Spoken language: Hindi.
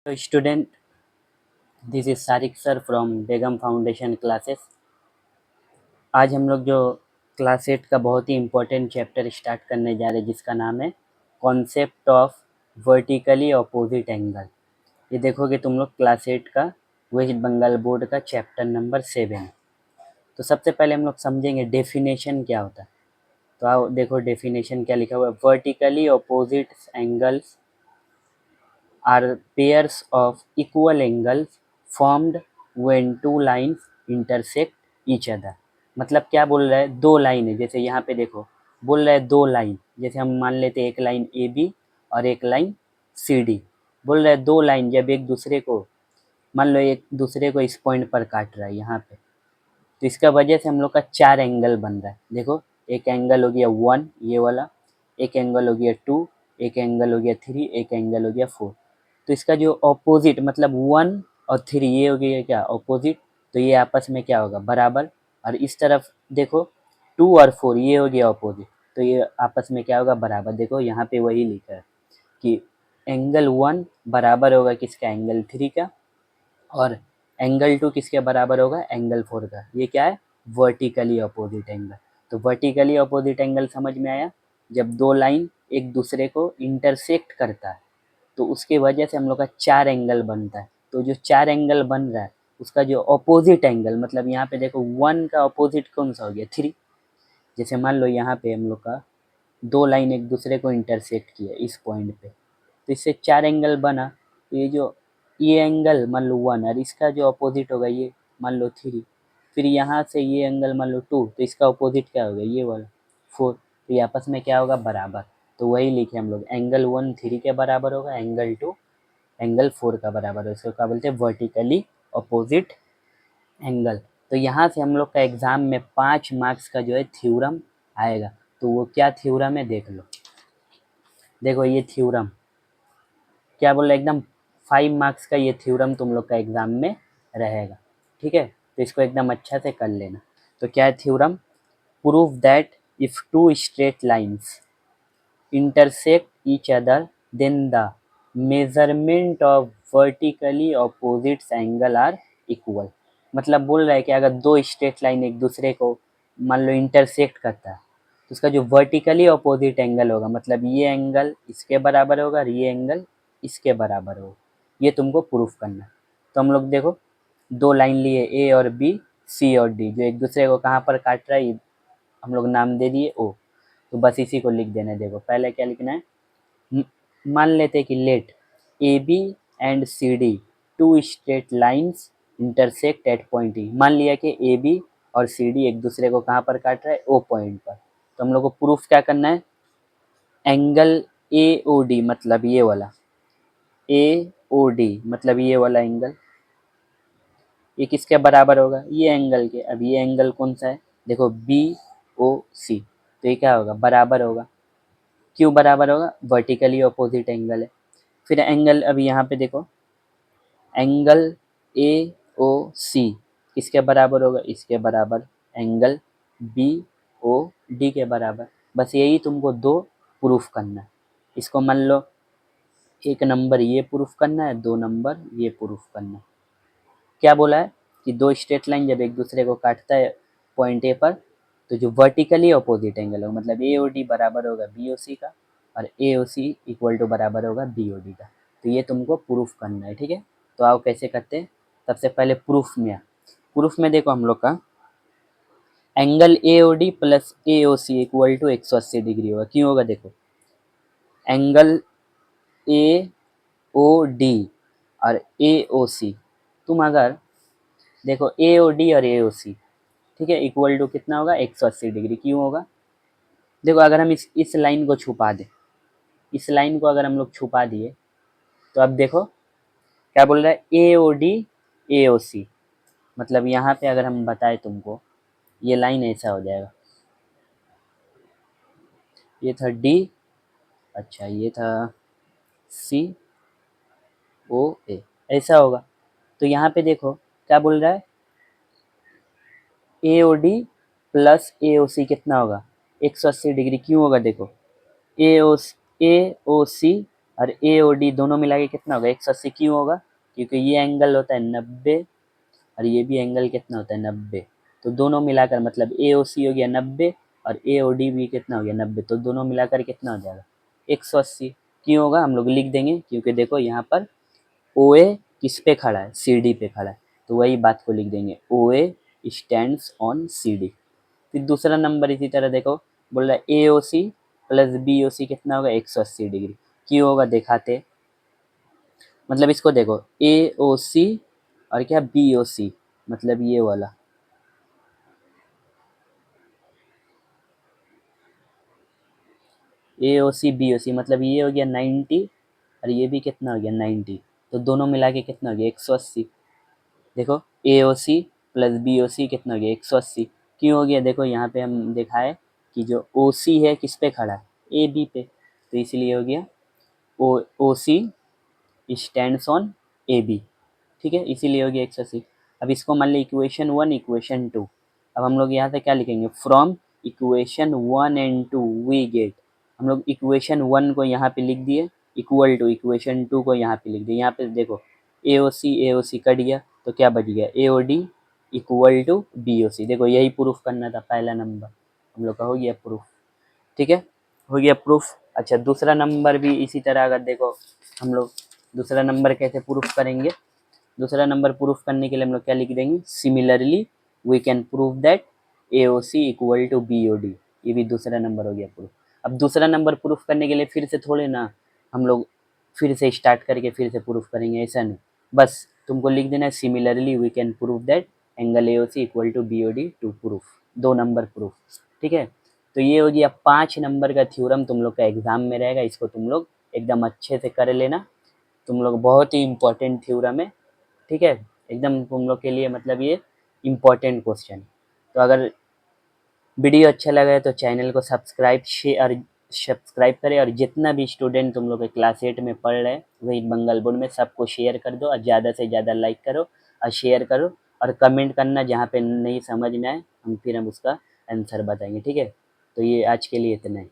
तो student, this is Sarik sir from Begum foundation classes. आज हम लोग जो क्लास 8 का बहुत ही इम्पोर्टेंट चैप्टर स्टार्ट करने जा रहे हैं, जिसका नाम है concept of vertically opposite angle. ये देखोगे तुम लोग क्लास 8 का वेस्ट बंगाल बोर्ड का चैप्टर नंबर 7। तो सबसे पहले हम लोग समझेंगे डेफिनेशन क्या होता है। तो आओ देखो डेफिनेशन क्या लिखा हुआ है। Vertically opposite angles are pairs of equal angles formed when two lines intersect each other। मतलब क्या बोल रहा है, दो लाइन है। जैसे यहाँ पे देखो बोल रहा है दो लाइन, जैसे हम मान लेते हैं एक लाइन ए बी और एक लाइन सी डी। बोल रहा है दो लाइन जब एक दूसरे को मान लो एक दूसरे को इस पॉइंट पर काट रहा है यहाँ पे, तो इसका वजह से हम लोग का चार एंगल बन रहा है। देखो एक एंगल हो गया 1 ये वाला, एक एंगल हो गया 2, एक एंगल हो गया 3, एक एंगल हो गया 4। तो इसका जो ऑपोजिट मतलब 1 और 3 ये हो गया क्या ऑपोजिट, तो ये आपस में क्या होगा बराबर। और इस तरफ देखो 2 और 4 ये हो गया ऑपोजिट, तो ये आपस में क्या होगा बराबर। देखो यहाँ पे वही लिखा है कि एंगल 1 बराबर होगा किसका, एंगल 3 का, और एंगल 2 किसके बराबर होगा, एंगल 4 का। ये क्या है, वर्टिकली अपोजिट एंगल। तो वर्टिकली अपोजिट एंगल समझ में आया, जब दो लाइन एक दूसरे को इंटरसेक्ट करता है तो उसके वजह से हम लोग का चार एंगल बनता है। तो जो चार एंगल बन रहा है उसका जो अपोजिट एंगल, मतलब यहाँ पे देखो 1 का अपोजिट कौन सा हो गया 3। जैसे मान लो यहाँ पे हम लोग का दो लाइन एक दूसरे को इंटरसेक्ट किया इस पॉइंट पे, तो इससे चार एंगल बना। तो ये एंगल मान लो 1 और इसका जो अपोजिट होगा ये मान लो 3। फिर यहाँ से ये एंगल मान लो 2, तो इसका अपोजिट क्या होगा ये वाला 4। तो ये आपस में क्या होगा बराबर। तो वही लिखे हम लोग, एंगल 1 3 के बराबर होगा, एंगल 2 एंगल 4 का बराबर है। इसको क्या बोलते हैं, वर्टिकली अपोजिट एंगल। तो यहाँ से हम लोग का एग्जाम में 5 मार्क्स का जो है थ्योरम आएगा। तो वो क्या थ्योरम है देख लो। देखो ये थ्योरम क्या बोल रहा है, एकदम 5 मार्क्स का ये थ्योरम तुम लोग का एग्जाम में रहेगा। ठीक है, तो इसको एकदम अच्छा से कर लेना। तो क्या है theorem, prove that if two straight lines intersect each other, then the measurement of vertically opposite angle are equal। मतलब बोल रहा है कि अगर दो स्ट्रेट लाइन एक दूसरे को मान लो इंटरसेक्ट करता है तो उसका जो वर्टिकली अपोजिट एंगल होगा, मतलब ये एंगल इसके बराबर होगा और ये एंगल इसके बराबर होगा। ये तुमको प्रूफ करना है। तो हम लोग देखो दो लाइन लिए ए और बी, सी और डी, जो एक दूसरे को कहाँ पर काट रहा है हम लोग नाम दे दिए ओ। तो बस इसी को लिख देना है। देखो पहले क्या लिखना है, मान लेते हैं कि let A B and C D two straight lines intersect at point E. मान लिया कि ए बी और सी डी एक दूसरे को कहाँ पर काट रहा है, ओ पॉइंट पर। तो हम लोग को प्रूफ क्या करना है, एंगल ए ओ डी मतलब ये वाला ए ओ डी मतलब ये वाला एंगल, ये किसके बराबर होगा, ये एंगल के। अब ये एंगल कौन सा है, देखो बी ओ सी, तो ये क्या होगा बराबर होगा। क्यों बराबर होगा, वर्टिकली अपोजिट एंगल है। फिर एंगल अभी यहाँ पे देखो एंगल ए ओ सी किसके बराबर होगा, इसके बराबर। एंगल बी ओ डी के बराबर। बस यही तुमको दो प्रूफ करना है। इसको मान लो एक नंबर ये प्रूफ करना है, दो नंबर ये प्रूफ करना है। क्या बोला है कि दो स्ट्रेट लाइन जब एक दूसरे को काटता है पॉइंट ए पर, तो जो वर्टिकली अपोजिट एंगल होगा मतलब ए ओ डी बराबर होगा बी ओ सी का, और ए ओ सी इक्वल टू बराबर होगा बी ओ डी का। तो ये तुमको प्रूफ करना है। ठीक है, तो आओ कैसे करते हैं। सबसे पहले प्रूफ में प्रूफ में देखो हम लोग का angle A O D plus A O C equal to 180 degree होगा। क्यों होगा, देखो एंगल ए ओ डी और ए ओ सी, तुम अगर देखो ए ओ डी और ए ओ सी ठीक है इक्वल टू कितना होगा 180 डिग्री। क्यों होगा, देखो अगर हम इस लाइन को छुपा दें, इस लाइन को अगर हम लोग छुपा दिए तो अब देखो क्या बोल रहा है, ए ओ डी ए ओ सी, मतलब यहाँ पे अगर हम बताए तुमको ये लाइन ऐसा हो जाएगा, ये था डी, अच्छा ये था सी ओ ए, ऐसा होगा। तो यहाँ पे देखो क्या बोल रहा है, ए O D plus A O सी कितना होगा 180 डिग्री। क्यों होगा, देखो ए ओ सी और ए और डी दोनों मिला के कितना होगा 180। क्यों होगा? क्योंकि ये एंगल होता है 90 और ये भी एंगल कितना होता है 90। तो दोनों मिलाकर मतलब ए ओ सी हो गया 90 और ए ओ डी भी कितना हो गया 90। तो दोनों मिलाकर कितना हो जाएगा 180। क्यों होगा? हम लोग लिख देंगे क्योंकि देखो यहाँ पर ओ ए किस पे खड़ा है? सी डी पे खड़ा है। तो वही बात को लिख देंगे O A stands on C D. फिर दूसरा नंबर इसी तरह देखो, बोल रहा है ए O C plus B O सी कितना होगा 180 डिग्री। क्यों होगा दिखाते, मतलब इसको देखो ए ओ सी और क्या बी ओ सी, मतलब ये वाला ए ओ सी बी ओ सी, मतलब ये हो गया 90 और ये भी कितना हो गया 90। तो दोनों मिला के कितना हो गया 180। देखो ए O C plus B O सी कितना हो गया 180। क्यों हो गया? देखो यहाँ पे हम देखा है कि जो ओ सी है किस पे खड़ा है? ए बी पे। तो इसलिए हो गया O C stands on A B. ठीक है, इसीलिए हो गया 180। अब इसको मान ली इक्वेशन 1 इक्वेशन 2। अब हम लोग यहाँ से क्या लिखेंगे? From equation 1 and 2 we get. हम लोग इक्वेशन 1 को यहाँ पे लिख दिए इक्वल टू इक्वेशन 2 को यहाँ पे लिख दिए। यहाँ पे देखो ए ओ सी कट गया तो क्या बच गया? A O D equal to B O C. देखो यही प्रूफ करना था, पहला नंबर हम लोग का हो गया प्रूफ। ठीक है, हो गया प्रूफ। अच्छा दूसरा नंबर भी इसी तरह अगर देखो हम लोग दूसरा नंबर कैसे प्रूफ करेंगे? दूसरा नंबर प्रूफ करने के लिए हम लोग क्या लिख देंगे? Similarly we can prove that A O C equal to B O D. ये भी दूसरा नंबर हो गया प्रूफ। अब दूसरा नंबर प्रूफ करने के लिए फिर से थोड़े ना हम लोग फिर से स्टार्ट करके फिर से प्रूफ करेंगे, ऐसा नहीं। बस तुमको लिख देना है similarly we can prove that angle A O C equal to B O D two proof, 2 number proof. ठीक है, तो ये हो गया 5 नंबर का थ्योरम, तुम लोग का एग्जाम में रहेगा। इसको तुम लोग एकदम अच्छे से कर लेना, तुम लोग बहुत ही इम्पोर्टेंट थ्योरम है। ठीक है, एकदम तुम लोग के लिए मतलब ये इम्पोर्टेंट क्वेश्चन। तो अगर वीडियो अच्छा लगा है तो चैनल को सब्सक्राइब करें, और जितना भी स्टूडेंट तुम लोग के क्लास 8 में पढ़ रहे हैं वही बंगाल बोर्ड में सबको शेयर कर दो, और ज़्यादा से ज़्यादा लाइक करो और शेयर करो, और कमेंट करना जहाँ पे नहीं समझ में आए हम फिर हम उसका आंसर बताएंगे। ठीक है, तो ये आज के लिए इतना ही।